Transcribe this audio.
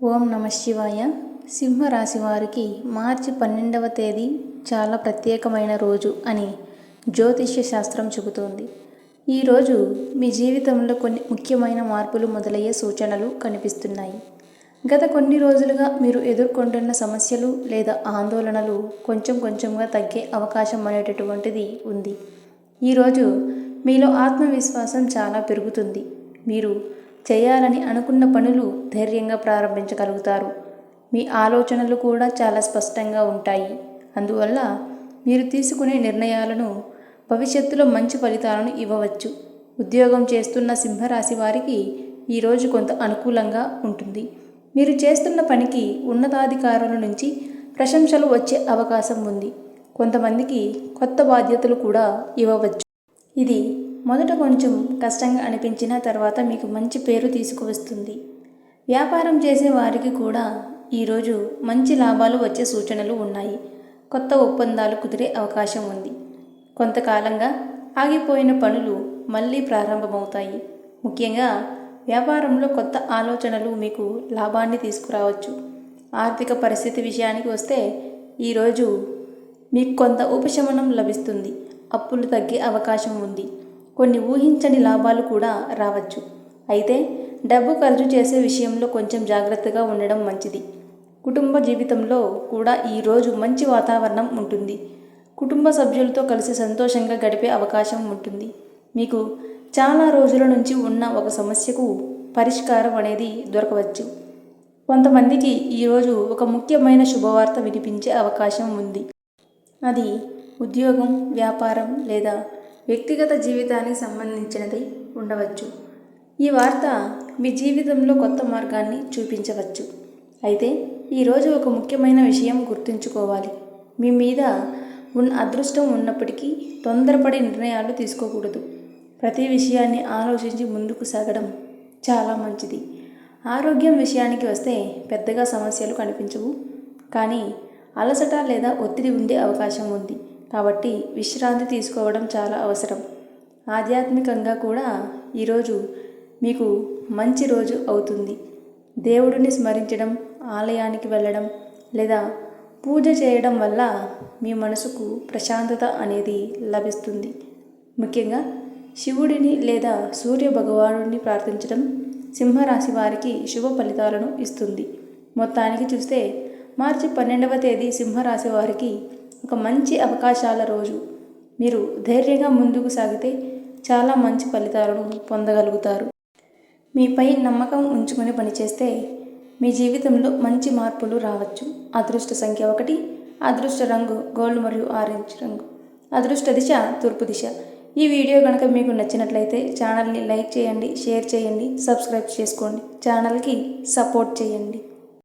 ఓం నమ శివాయ. సింహరాశి వారికి మార్చి 12వ తేదీ చాలా ప్రత్యేకమైన రోజు అని జ్యోతిష్య శాస్త్రం చెబుతోంది. ఈరోజు మీ జీవితంలో కొన్ని ముఖ్యమైన మార్పులు మొదలయ్యే సూచనలు కనిపిస్తున్నాయి. గత కొన్ని రోజులుగా మీరు ఎదుర్కొంటున్న సమస్యలు లేదా ఆందోళనలు కొంచెం కొంచెంగా తగ్గే అవకాశం అనేటటువంటిది ఉంది. ఈరోజు మీలో ఆత్మవిశ్వాసం చాలా పెరుగుతుంది. మీరు చేయాలని అనుకున్న పనులు ధైర్యంగా ప్రారంభించగలుగుతారు. మీ ఆలోచనలు కూడా చాలా స్పష్టంగా ఉంటాయి. అందువల్ల మీరు తీసుకునే నిర్ణయాలను భవిష్యత్తులో మంచి ఫలితాలను ఇవ్వవచ్చు. ఉద్యోగం చేస్తున్న సింహరాశి వారికి ఈరోజు కొంత అనుకూలంగా ఉంటుంది. మీరు చేస్తున్న పనికి ఉన్నతాధికారుల నుంచి ప్రశంసలు వచ్చే అవకాశం ఉంది. కొంతమందికి కొత్త బాధ్యతలు కూడా ఇవ్వవచ్చు. ఇది మొదట కొంచెం కష్టంగా అనిపించిన తర్వాత మీకు మంచి పేరు తీసుకువస్తుంది. వ్యాపారం చేసే వారికి కూడా ఈరోజు మంచి లాభాలు వచ్చే సూచనలు ఉన్నాయి. కొత్త ఒప్పందాలు కుదిరే అవకాశం ఉంది. కొంతకాలంగా ఆగిపోయిన పనులు మళ్ళీ ప్రారంభమవుతాయి. ముఖ్యంగా వ్యాపారంలో కొత్త ఆలోచనలు మీకు లాభాన్ని తీసుకురావచ్చు. ఆర్థిక పరిస్థితి విషయానికి వస్తే ఈరోజు మీకు కొంత ఉపశమనం లభిస్తుంది. అప్పులు తగ్గే అవకాశం ఉంది. కొన్ని ఊహించని లాభాలు కూడా రావచ్చు. అయితే డబ్బు ఖర్చు చేసే విషయంలో కొంచెం జాగ్రత్తగా ఉండడం మంచిది. కుటుంబ జీవితంలో కూడా ఈరోజు మంచి వాతావరణం ఉంటుంది. కుటుంబ సభ్యులతో కలిసి సంతోషంగా గడిపే అవకాశం ఉంటుంది. మీకు చాలా రోజుల నుంచి ఉన్న ఒక సమస్యకు పరిష్కారం అనేది దొరకవచ్చు. కొంతమందికి ఈరోజు ఒక ముఖ్యమైన శుభవార్త వినిపించే అవకాశం ఉంది. అది ఉద్యోగం, వ్యాపారం లేదా వ్యక్తిగత జీవితానికి సంబంధించినది ఉండవచ్చు. ఈ వార్త మీ జీవితంలో కొత్త మార్గాన్ని చూపించవచ్చు. అయితే ఈరోజు ఒక ముఖ్యమైన విషయం గుర్తుంచుకోవాలి. మీ మీద ఉన్న అదృష్టం ఉన్నప్పటికీ తొందరపడి నిర్ణయాలు తీసుకోకూడదు. ప్రతి విషయాన్ని ఆలోచించి ముందుకు సాగడం చాలా మంచిది. ఆరోగ్యం విషయానికి వస్తే పెద్దగా సమస్యలు కనిపించవు. కానీ అలసట లేదా ఒత్తిడి ఉండే అవకాశం ఉంది. కాబట్టి విశ్రాంతి తీసుకోవడం చాలా అవసరం. ఆధ్యాత్మికంగా కూడా ఈరోజు మీకు మంచి రోజు అవుతుంది. దేవుడిని స్మరించడం, ఆలయానికి వెళ్ళడం లేదా పూజ చేయడం వల్ల మీ మనసుకు ప్రశాంతత అనేది లభిస్తుంది. ముఖ్యంగా శివుడిని లేదా సూర్య భగవానుడిని ప్రార్థించడం సింహరాశి వారికి శుభ ఫలితాలను ఇస్తుంది. మొత్తానికి చూస్తే మార్చి 12వ తేదీ సింహరాశి వారికి ఒక మంచి అవకాశాల రోజు. మీరు ధైర్యంగా ముందుకు సాగితే చాలా మంచి ఫలితాలను పొందగలుగుతారు. మీపై నమ్మకం ఉంచుకొని పనిచేస్తే మీ జీవితంలో మంచి మార్పులు రావచ్చు. అదృష్ట సంఖ్య 1. అదృష్ట రంగు గోల్డ్ మరియు ఆరెంజ్ రంగు. అదృష్ట దిశ తూర్పు దిశ. ఈ వీడియో కనుక మీకు నచ్చినట్లయితే ఛానల్ని లైక్ చేయండి, షేర్ చేయండి, సబ్స్క్రైబ్ చేసుకోండి. ఛానల్కి సపోర్ట్ చేయండి.